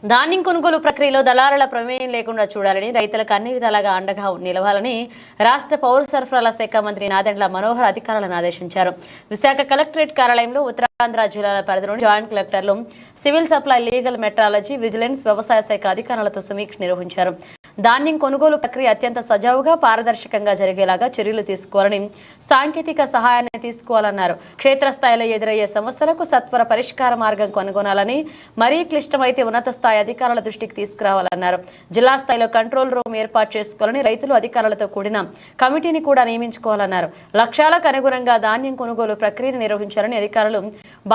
ధాన్యం కొనుగోలు ప్రక్రియలో దళారుల ప్రమేయం లేకుండా చూడాలని, రైతులకు అన్ని విధాలుగా అండగా నిలవాలని రాష్ట్ర పౌర సరఫరాల శాఖ మంత్రి నాదెండ్ల మనోహర్ అధికారులను ఆదేశించారు. విశాఖ కలెక్టరేట్ కార్యాలయంలో ఉత్తరాంధ్ర జిల్లాల పరిధిలోని జాయింట్ కలెక్టర్లు, civil supply, legal, metrology, vigilance, వ్యవసాయ శాఖ అధికారులతో సమీక్ష నిర్వహించారు. ధాన్యం కొనుగోలు ప్రక్రియ అత్యంత సజావుగా, పారదర్శకంగా జరిగేలాగా చర్యలు తీసుకోవాలని, సాంకేతిక సహాయాన్ని తీసుకోవాలన్నారు. క్షేత్రస్థాయిలో ఎదురయ్యే సమస్యలకు సత్వర పరిష్కార మార్గం కనుగొనాలని, మరీ క్లిష్టమైతే ఉన్నత స్థాయి అధికారుల దృష్టికి తీసుకురావాలన్నారు. జిల్లా స్థాయిలో కంట్రోల్ రూమ్ ఏర్పాటు చేసుకోవాలని, రైతులు అధికారులతో కూడిన కమిటీని కూడా నియమించుకోవాలన్నారు. లక్ష్యాలకు అనుగుణంగా ధాన్యం కొనుగోలు ప్రక్రియను నిర్వహించాలని అధికారులు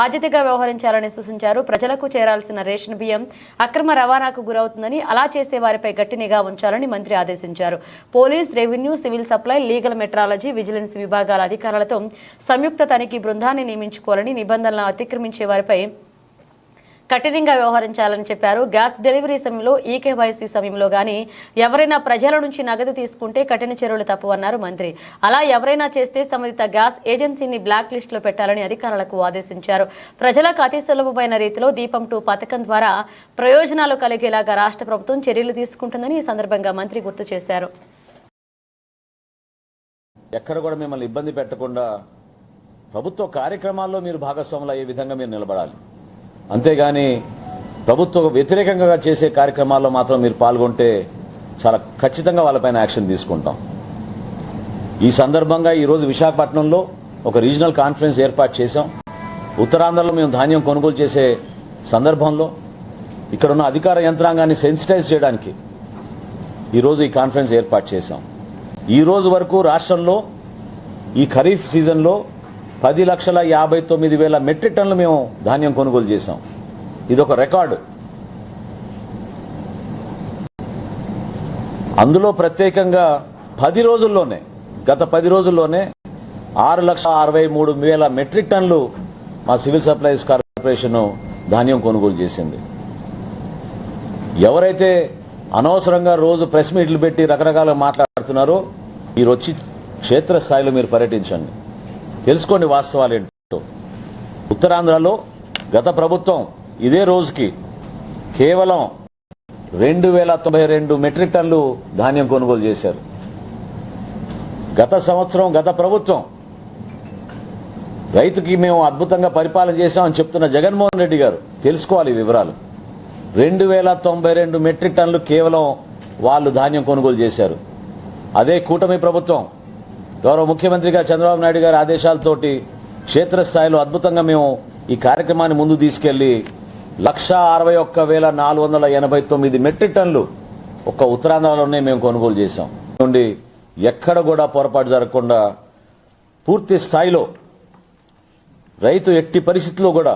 బాధ్యతగా వ్యవహరించాలని సూచించారు. ప్రజలకు చేరాల్సిన రేషన్ బియ్యం అక్రమ రవాణాకు గురవుతుందని, అలా చేసే వారిపై గట్టి నిఘా ఉంచాలని మంత్రి ఆదేశించారు. Police, revenue, civil supply, legal, metrology, vigilance విభాగాల అధికారులతో సంయుక్త తనిఖీ బృందాన్ని నియమించుకోవాలని, నిబంధనలను అతిక్రమించే వారిపై కఠినంగా వ్యవహరించాలని చెప్పారు. గ్యాస్ డెలివరీ సమయంలో, ఈకేవైసీ సమయంలో గానీ ఎవరైనా ప్రజల నుంచి నగదు తీసుకుంటే కఠిన చర్యలు తప్పవన్నారు మంత్రి. అలా ఎవరైనా చేస్తే సంబంధిత గ్యాస్ ఏజెన్సీని బ్లాక్ లిస్ట్ లో పెట్టాలని అధికారులకు ఆదేశించారు. ప్రజలకు అతి సులభమైన రీతిలో దీపం 2 పథకం ద్వారా ప్రయోజనాలు కలిగేలాగా రాష్ట్ర ప్రభుత్వం చర్యలు తీసుకుంటుందని ఈ సందర్భంగా మంత్రి గుర్తు చేశారు. ఎక్కడ కూడా మిమ్మల్ని ఇబ్బంది పెట్టకుండా ప్రభుత్వ కార్యక్రమాల్లో మీరు భాగస్వాములు అయ్యే విధంగా మీరు నిలబడాలి. అంతేగాని ప్రభుత్వ వ్యతిరేకంగా చేసే కార్యక్రమాల్లో మాత్రం మీరు పాల్గొంటే చాలా ఖచ్చితంగా వాళ్ళపైన యాక్షన్ తీసుకుంటాం. ఈ సందర్భంగా ఈరోజు విశాఖపట్నంలో ఒక రీజనల్ కాన్ఫరెన్స్ ఏర్పాటు చేశాం. ఉత్తరాంధ్రలో మేము ధాన్యం కొనుగోలు చేసే సందర్భంలో ఇక్కడ ఉన్న అధికార యంత్రాంగాన్ని సెన్సిటైజ్ చేయడానికి ఈరోజు ఈ కాన్ఫరెన్స్ ఏర్పాటు చేశాం. ఈ రోజు వరకు రాష్ట్రంలో ఈ ఖరీఫ్ సీజన్లో 10,59,000 మెట్రిక్ టన్నులు మేము ధాన్యం కొనుగోలు చేశాం. ఇదొక రికార్డు. అందులో ప్రత్యేకంగా గత 10 రోజుల్లోనే 6,63,000 మెట్రిక్ టన్నులు మా సివిల్ సప్లైస్ కార్పొరేషన్ ధాన్యం కొనుగోలు చేసింది. ఎవరైతే అనవసరంగా రోజు ప్రెస్ మీట్లు పెట్టి రకరకాలుగా మాట్లాడుతున్నారో మీరు వచ్చి క్షేత్రస్థాయిలో మీరు పర్యటించండి, తెలుసుకోండి వాస్తవాలు ఏంటో. ఉత్తరాంధ్రలో గత ప్రభుత్వం ఇదే రోజుకి కేవలం 2,092 మెట్రిక్ టన్నులు ధాన్యం కొనుగోలు చేశారు. గత సంవత్సరం గత ప్రభుత్వం రైతుకి మేము అద్భుతంగా పరిపాలన చేశామని చెప్తున్న జగన్మోహన్ రెడ్డి గారు తెలుసుకోవాలి ఈ వివరాలు. 2,092 మెట్రిక్ టన్నులు కేవలం వాళ్ళు ధాన్యం కొనుగోలు చేశారు. అదే కూటమి ప్రభుత్వం గౌరవ ముఖ్యమంత్రిగా చంద్రబాబు నాయుడు గారి ఆదేశాలతోటి క్షేత్రస్థాయిలో అద్భుతంగా మేము ఈ కార్యక్రమాన్ని ముందు తీసుకెళ్లి 1,61,489 మెట్రిక్ టన్నులు ఒక్క ఉత్తరాంధ్రలోనే మేము కొనుగోలు చేశాం. నుండి ఎక్కడ కూడా పొరపాటు జరగకుండా పూర్తి స్థాయిలో రైతు ఎట్టి పరిస్థితుల్లో కూడా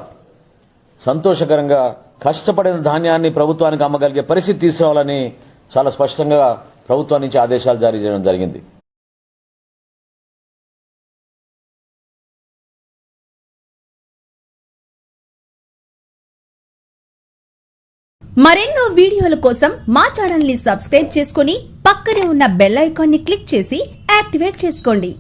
సంతోషకరంగా కష్టపడిన ధాన్యాన్ని ప్రభుత్వానికి అమ్మగలిగే పరిస్థితి తీసుకురావాలని చాలా స్పష్టంగా ప్రభుత్వం నుంచి ఆదేశాలు జారీ చేయడం జరిగింది. మరెన్నో వీడియోల కోసం మా ఛానల్ ని సబ్స్క్రైబ్ చేసుకుని పక్కనే ఉన్న బెల్ ఐకాన్ ని క్లిక్ చేసి యాక్టివేట్ చేసుకోండి.